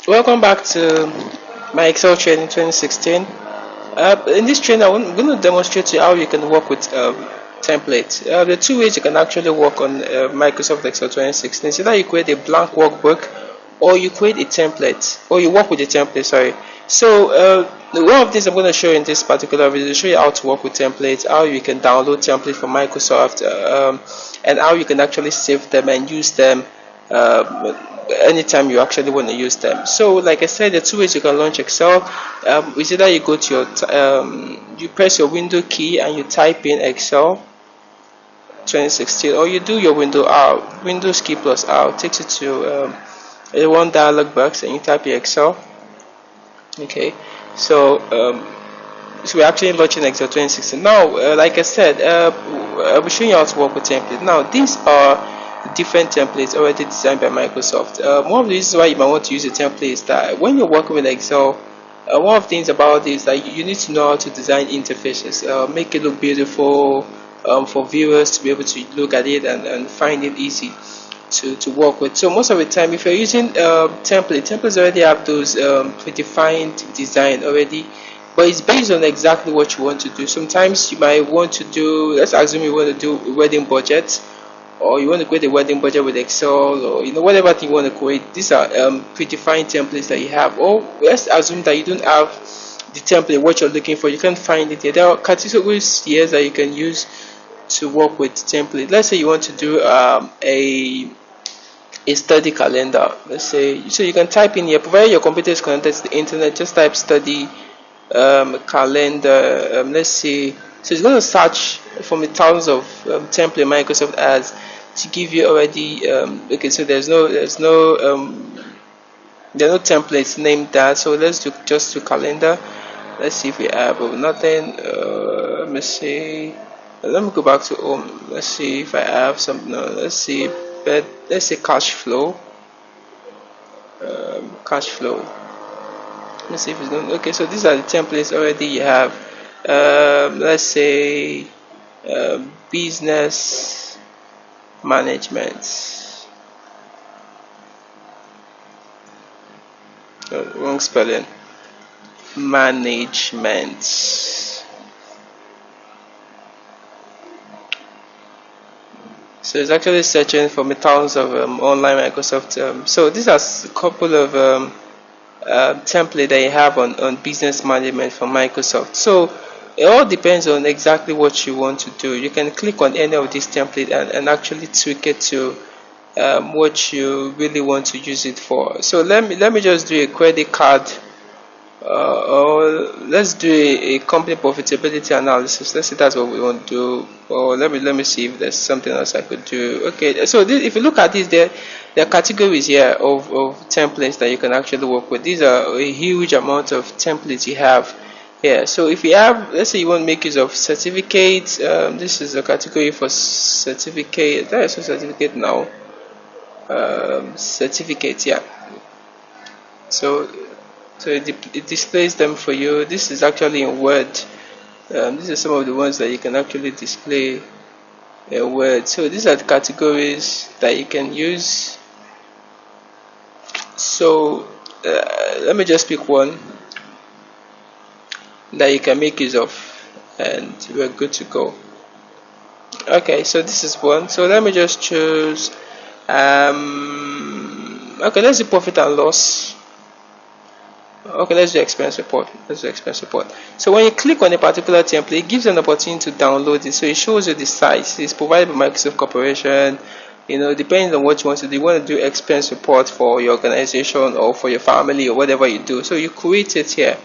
Welcome back to my Excel training 2016. In this training, I'm going to demonstrate to you how you can work with templates. There are two ways you can actually work on Microsoft Excel 2016. It's either you create a blank workbook or you create a template, or you work with a template, sorry. So, one of the things I'm going to show you in this particular video is show you how to work with templates, how you can download templates from Microsoft, and how you can actually save them and use them anytime you actually want to use them. So like I said, there are two ways you can launch Excel. It's either you go to you press your window key and you type in Excel 2016, or you do your Windows key plus R takes you to a one dialog box and you type your Excel. Okay, so so we're actually launching Excel 2016 now. Like I said, I'll be showing you how to work with templates. Now these are different templates already designed by Microsoft. One of the reasons why you might want to use a template is that when you're working with Excel, one of the things about it is that you need to know how to design interfaces, make it look beautiful for viewers to be able to look at it and find it easy to work with. So most of the time, if you're using templates already have those predefined design already, but it's based on exactly what you want to do. Sometimes you might want to do, let's assume you want to do a wedding budget, or you want to create a wedding budget with Excel, or whatever thing you want to create. These are predefined templates that you have. Or let's assume that you don't have the template what you're looking for, you can't find it here. There are categories here that you can use to work with template. Let's say you want to do a study calendar. Let's say, so you can type in here, provided your computer is connected to the internet, just type study calendar. Let's see, so it's going to search from the thousands of template Microsoft has to give you already okay, so there are no templates named that, so let's do just do calendar. Let's see if we have nothing. Let me see, let me go back to home. Let's see if I have some. No, let's see, but let's say cash flow. Cash flow. Let me see if it's going. Okay, so these are the templates already you have. Let's say business management. Wrong spelling. Management. So it's actually searching for thousands of online Microsoft. So these are a couple of template that you have on business management from Microsoft. So it all depends on exactly what you want to do. You can click on any of these templates and actually tweak it to what you really want to use it for. So let me just do a credit card, or let's do a company profitability analysis. Let's say that's what we want to do. Or let me see if there's something else I could do. Okay, so if you look at this, there are categories here of templates that you can actually work with. These are a huge amount of templates you have here. So if you have, let's say you want to make use of certificates, this is a category for certificate. There is a certificate now. Certificates, yeah. So it displays them for you. This is actually in Word. These are some of the ones that you can actually display in Word. So these are the categories that you can use. So let me just pick one that you can make use of, and we're good to go. Okay, so this is one. So let me just choose okay, let's do profit and loss. Okay, let's do expense report. So when you click on a particular template, it gives you an opportunity to download it. So it shows you the size. It's provided by Microsoft Corporation. Depending on what you want to do. You want to do expense report for your organization or for your family or whatever you do. So you create it here.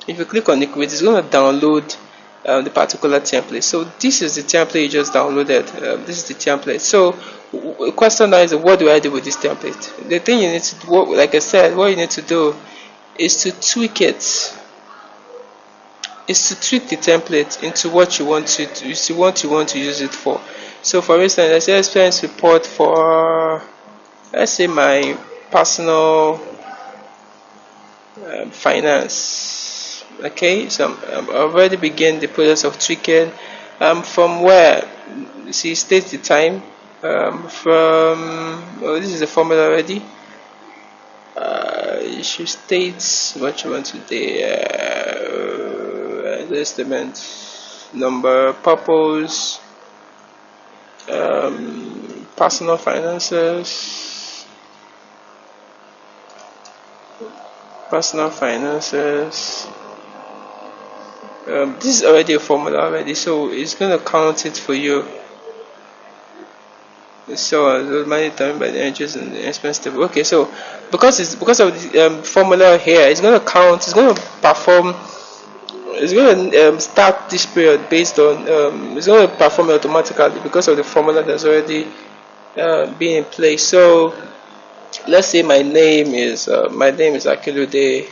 If you click on the create, it's going to download the particular template. So this is the template you just downloaded. This is the template. So the question now is, what do I do with this template? The thing you need to do, like I said, what you need to do is to tweak it. Is to tweak the template into what you want to do, what you want to use it for. So for instance, let's say expense report for, let's say, my personal finance. Okay, so I've already begun the process of tweaking. From where, see, state the time. This is the formula already. issue states what you want to do. Estimate number, purpose, personal finances, this is already a formula already, so it's going to count it for you. So the money determined by the interest and the expense table. Okay, so because of the formula here, it's going to count. It's going to perform. It's going to start this period based on. It's going to perform automatically because of the formula that's already been in place. So let's say my name is Akilude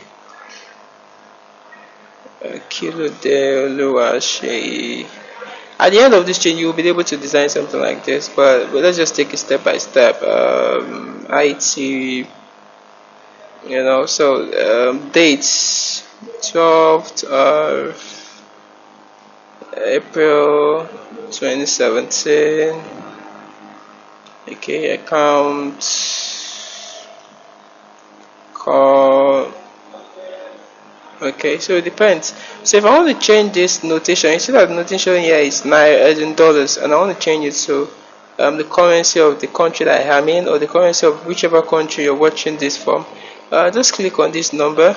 Oluwaseyi. At the end of this chain, you will be able to design something like this, but let's just take it step by step. IT, so dates 12th of April 2017. Okay, account, call. Okay, so it depends. So if I want to change this notation, you see that the notation here is naira as in dollars, and I want to change it to the currency of the country that I am in, or the currency of whichever country you're watching this from. Just click on this number.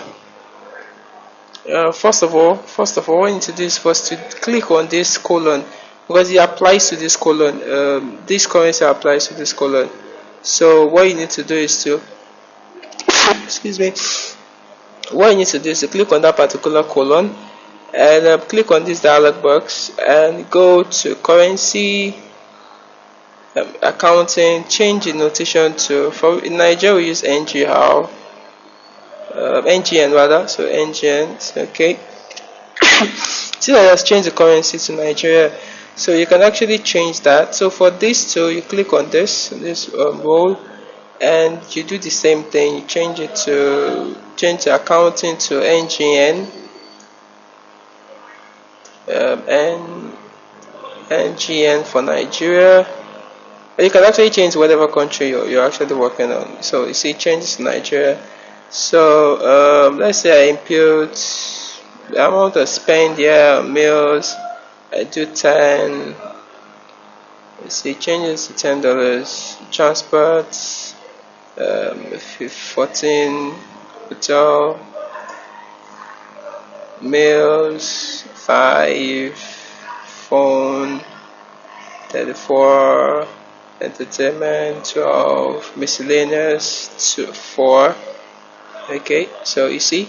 First of all, what you need to do is first to click on this colon, because it applies to this colon. This currency applies to this colon. So what you need to do is to excuse me. What you need to do is to click on that particular colon and click on this dialog box and go to currency, accounting, change the notation to, in Nigeria we use NGN rather, so NGN, okay. See that has changed the currency to Nigeria, so you can actually change that. So for this too, you click on this role and you do the same thing. You change the accounting to NGN, NGN for Nigeria. You can actually change whatever country you're actually working on. So you see, changes to Nigeria. So let's say I input the amount I spend here on meals. I do 10. Let's see, changes to $10. Transport, 14. Hotel, meals 5, phone 34, entertainment 12, miscellaneous 4. Okay, so you see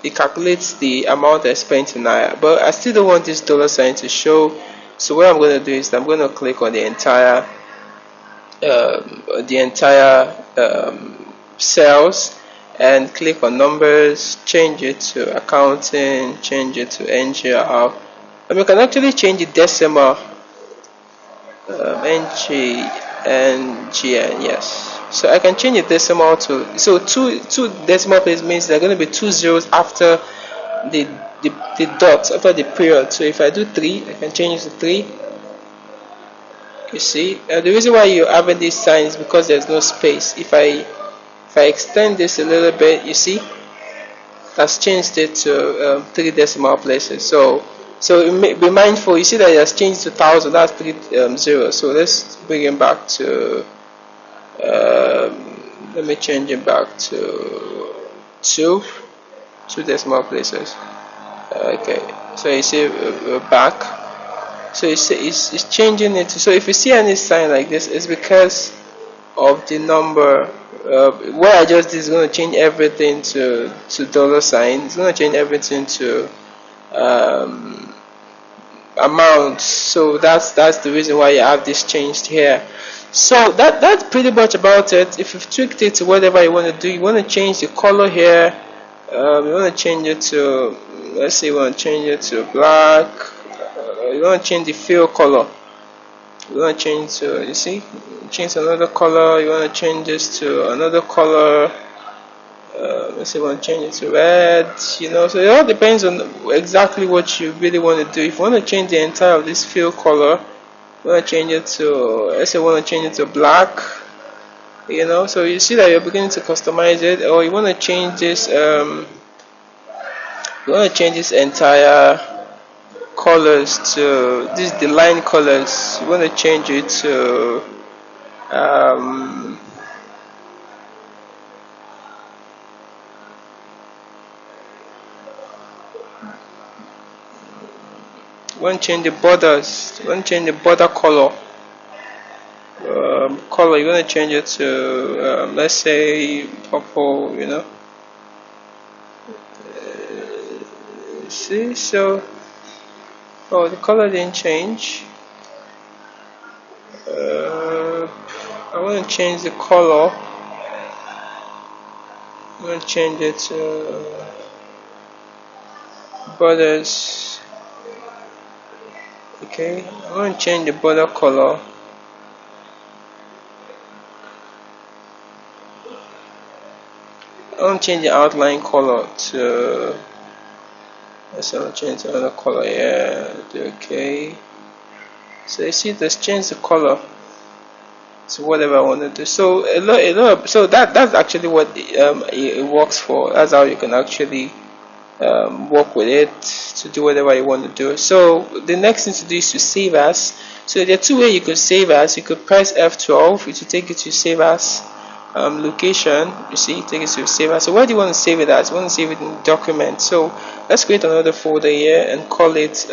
it calculates the amount I spent in naira, but I still don't want this dollar sign to show. So what I'm going to do is I'm going to click on the entire cells and click on numbers, change it to accounting, change it to NGR, and we can actually change the decimal, NGN, yes. So I can change the decimal to, so two decimal places means there are going to be 2 zeros after the dots, after the period. So if I do 3, I can change it to 3. You see, the reason why you're having this sign is because there's no space. If I extend this a little bit, you see, that's changed it to 3 decimal places. So be mindful. You see that it has changed to 1,000. That's 3 zeros. So let's bring it back to. Let me change it back to 2 decimal places. Okay. So you see, we're back. So you see, it's changing it. So if you see any sign like this, it's because of the number. What I just did is going to change everything to dollar sign. It's going to change everything to amount. So that's the reason why you have this changed here. So that's pretty much about it. If you've tweaked it to whatever you want to do, you want to change the color here. You want to change it to, let's say you want to change it to black. You want to change the fill color. You want to change to, you see, change to another color. You want to change this to another color. Let's say you want to change it to red. So it all depends on exactly what you really want to do. If you want to change the entire of this fill color, you want to change it to, let's say you want to change it to black. you know. So you see that you're beginning to customize it, or you want to change this you want to change this entire colors to this, the line colors. You want to change it to um, you want to change the borders. You want to change the border color. Color, you want to change it to let's say purple, you know. See, so oh, the color didn't change. I want to change the color. I'm going to change it to borders. Okay, I'm going to change the border color. I want to change the outline color to, let's change another color. Yeah, okay. So you see, let's change the color to whatever I want to do. So so that's actually what it works for. That's how you can actually work with it to do whatever you want to do. So the next thing to do is to save as. So there are two ways you could save as. You could press F12, which will take you to save as location. You see, take it to save as. So where do you want to save it as? You want to save it in document. So let's create another folder here and call it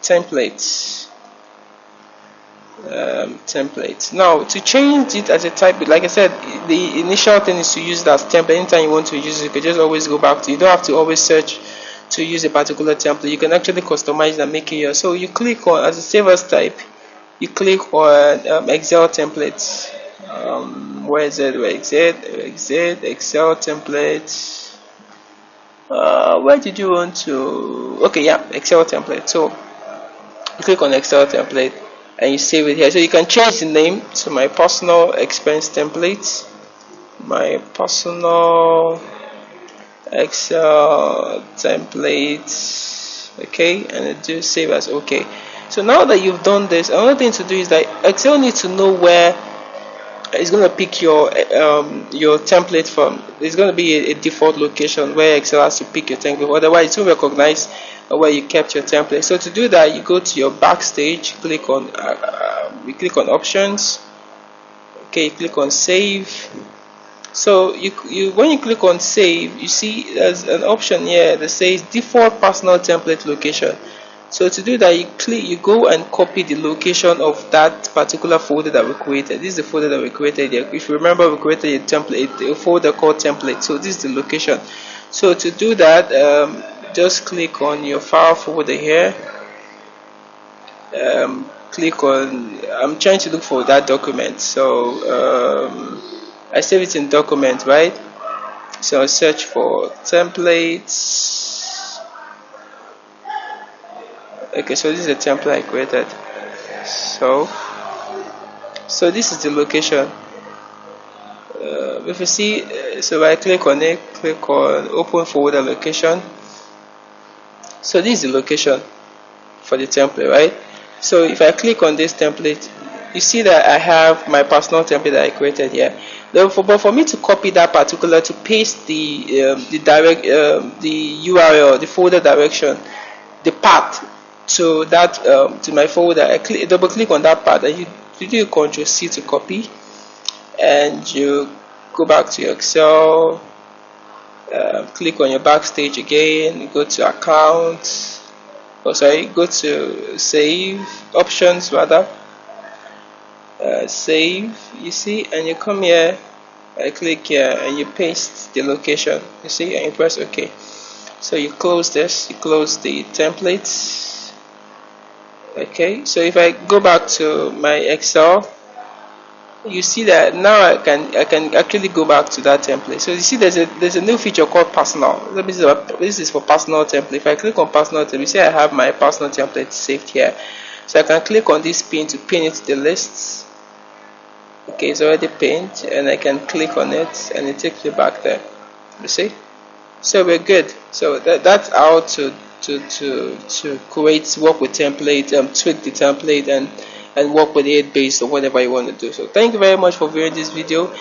templates. Template. Now to change it as a type, like I said, the initial thing is to use it as template. Anytime you want to use it, you can just always go back to. You don't have to always search to use a particular template. You can actually customize and make it yours. So you click on, as a save as type, you click on Excel templates. Where is it? Excel templates. Where did you want to? Okay, yeah, Excel template. So you click on Excel template and you save it here. So you can change the name to my personal expense template, my personal Excel template. Okay, and do save as. Okay, so now that you've done this, another thing to do is that Excel needs to know where it's going to pick your template from. It's going to be a default location where Excel has to pick your template, otherwise it won't recognize where you kept your template. So to do that, you go to your backstage, click on you click on options. Okay, you click on save. So you when you click on save, you see there's an option here that says default personal template location. So to do that, you go and copy the location of that particular folder that we created. This is the folder that we created here. If you remember, we created a template, a folder called template. So this is the location. So to do that, just click on your file folder here. Click on, I'm trying to look for that document. So I save it in document, right? So search for templates. Okay, so this is a template I created. So this is the location. If you see, so I click on it, click on open folder location. So this is the location for the template, right? So if I click on this template, you see that I have my personal template that I created here. But for me to copy that particular, to paste the URL, the folder direction, the path to that to my folder, I double click on that part, and you do Ctrl C to copy, and you go back to your Excel, click on your backstage again, go to account, go to save options rather, save, you see, and you come here, I click here and you paste the location, you see, and you press OK. So you close this, you close the templates. Okay, so if I go back to my Excel, you see that now I can actually go back to that template. So you see there's a new feature called personal. This is for personal template. If I click on personal template, you see I have my personal template saved here. So I can click on this pin to pin it to the lists. Okay, it's already pinned, and I can click on it and it takes me back there. You see? So we're good. So that's how to create, work with template, tweak the template, and and work with it based on whatever you want to do. So thank you very much for viewing this video.